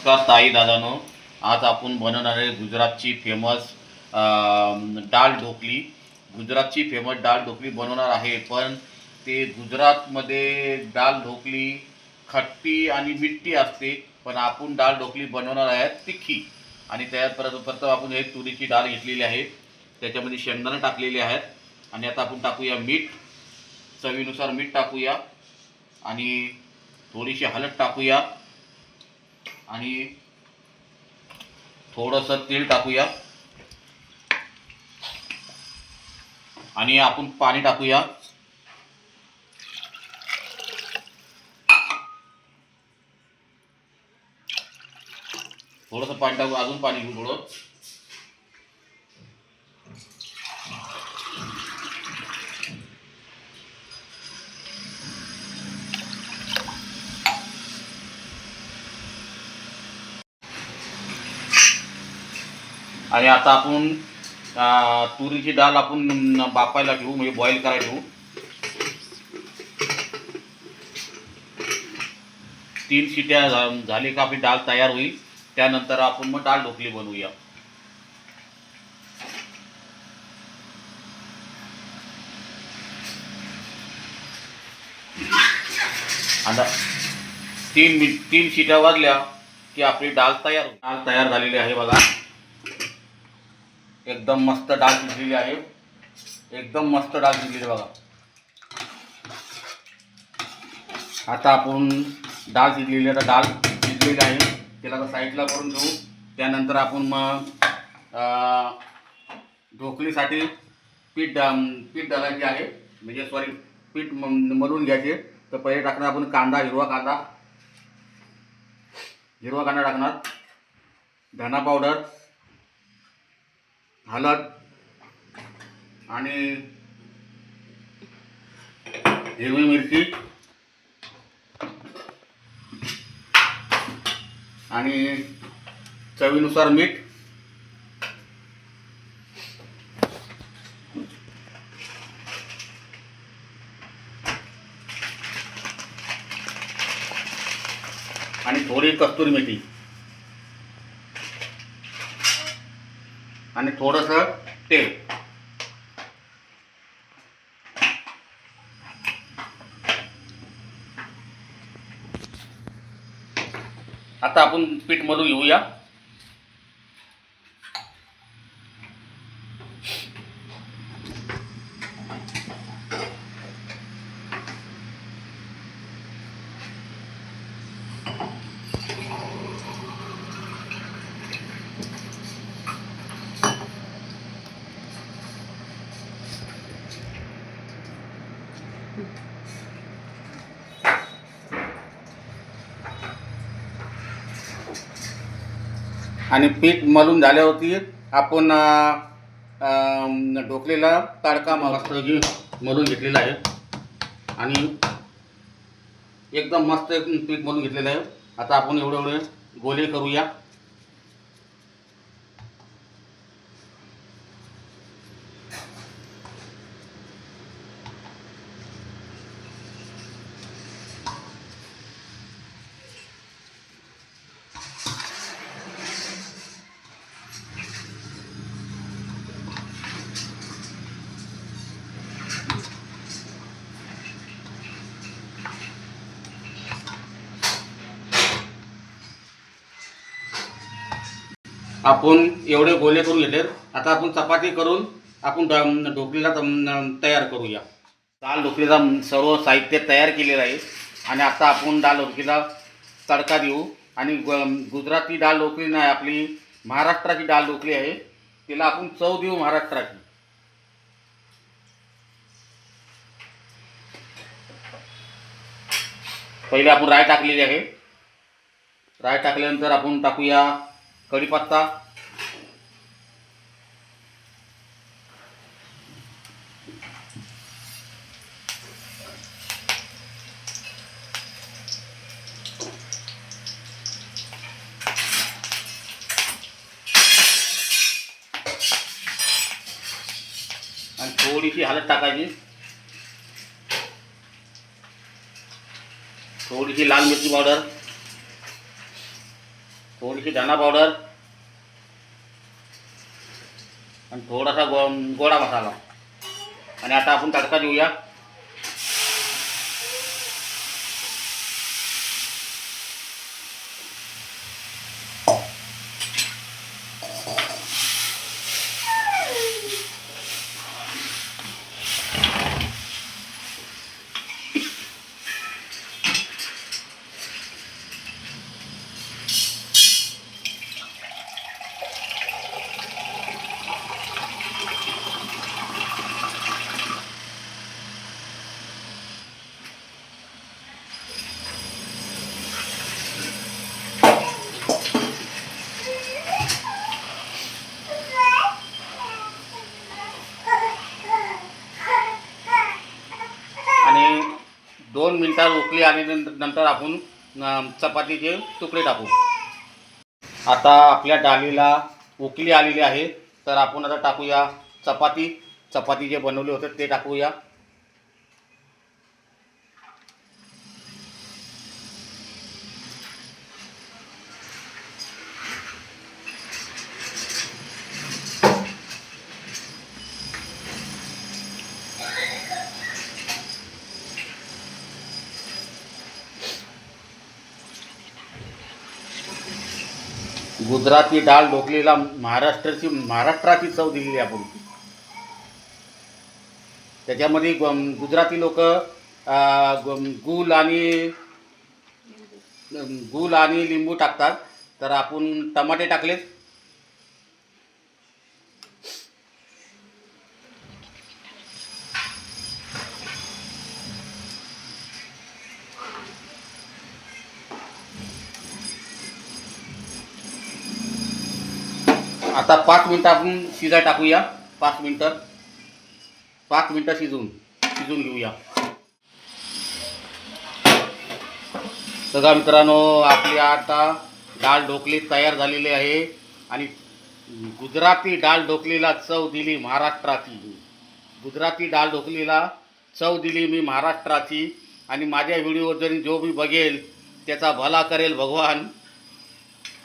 नमस्कार ताई दादानो, आज आपण बनवणार आहे गुजरातची फेमस डाळ ढोकली. गुजरातची फेमस डाळ ढोकली बनवणार आहे, पण ते गुजरातमध्ये डाळ ढोकली खट्टी आणि मिठी असते, पण आपण डाळ ढोकली बनवणार आहे तिखी. आणि त्यात प्रथम आपण एक तुरीची डाळ घेतलेली आहे, त्याच्यामध्ये शेंगदाणे टाकलेले आहेत. आणि आता आपण टाकूया मीठ, चवीनुसार मीठ टाकूया आणि थोडीशी हळद टाकूया आणि थोडंसं तेल टाकूया आणि आपण पाणी टाकूया. थोडंसं पाणी टाकू, अजून पाणी घेऊ थोडं. आणि आता आपण तुरीची डाळ आपण बापायला ठेवू, म्हणजे बॉईल करायला ठेवू. 3 शिट्या झाली का आपली डाळ तयार होईल. त्यानंतर आपण मग डाळ ढोकली बनवूया. आता 3 शिट्या वाजल्या की आपली डाळ तयार होईल. डाळ तयार झालेली आहे बघा, एकदम मस्त डाळ शिजलेली आहे, एकदम मस्त डाळ शिजलेली बघा. आता आपण डाळ शिजलेली आहे, त्याला आता साईडला करून ठेवू. त्यानंतर आपण मग ढोकलीसाठी पीठ घालायचे आहे, म्हणजे पीठ मळून घ्यायचे. तर पहिले टाकणार आपण हिरवा कांदा टाकणार, धना पावडर, हळद आणि हिरवी मिरची आणि चवीनुसार मीठ आणि थोडी कस्तुरी मेथी आणि थोडंसं तेल. आता आपण पीठ मळून घेऊया. आणि पीठ मळून झाल्यावरती आपण ढोकलेला तडका मस्त मळून घेतलेला आहे आणि एकदम मस्त पीठ मळून घेतलेलं आहे. आता आपण एवढे गोले करूया. आपण एवढे गोले करून घेतले. आता आपण चपाती करून आपण ढोकलीला तयार करूया. डाळ ढोकलीचा सर्व साहित्य तयार केलेलं आहे आणि आता आपण डाळ ढोकलीला तडका देऊ. आणि गुजराती डाळ ढोकली नाही, आपली महाराष्ट्राची डाळ ढोकली आहे, तिला आपण चव देऊ महाराष्ट्राची. पहिले आपण राय टाकलेली आहे. राय टाकल्यानंतर आपण टाकूया कढीपत्ता आणि थोडीशी हळद टाकायची, थोडीशी लाल मिरची पावडर थोडीशी धना पावडर आणि थोडासा गोडा मसाला. आणि आता आपण तडका देऊया. आणि 2 मिनिटात उकळी आणि नंतर आपण चपातीचे तुकडे टाकू. आता आपल्या डाळीला उकळी आलेली आहे, तर आपण आता टाकूया चपाती जे बनवले होते ते टाकूया. गुजराती डाळ ढोकलीला महाराष्ट्राची चव दिलेली आहे आपण. त्याच्यामध्ये गुजराती लोक गूळ आणि लिंबू टाकतात, तर आपण टमाटे टाकलेत. आता 5 मिनटं आपण शिजाय टाकूया. 5 मिनटं शिजून घेऊया. सगळ्या मित्रांनो, आपली आता डाळ ढोकली तयार झालेली आहे. आणि गुजराती डाळ ढोकलीला चव दिली महाराष्ट्राची. गुजराती डाळ ढोकलीला चव दिली मी महाराष्ट्राची. आणि माझ्या व्हिडिओ जरी जो भी बघेल त्याचा भला करेल भगवान.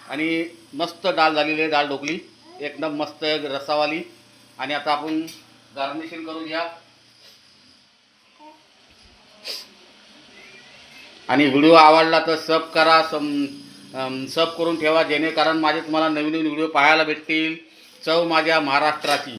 आणि मस्त डाळ झालेली आहे, डाळ ढोकली एकदम मस्त रसावाली. आणि आता आपण गार्निशिंग करून घ्या. आणि व्हिडिओ आवडला तर सब करा, सब करून ठेवा, जेणेकरून माझे तुम्हाला नवीन व्हिडिओ पाहायला भेटतील. चव माझ्या महाराष्ट्राची.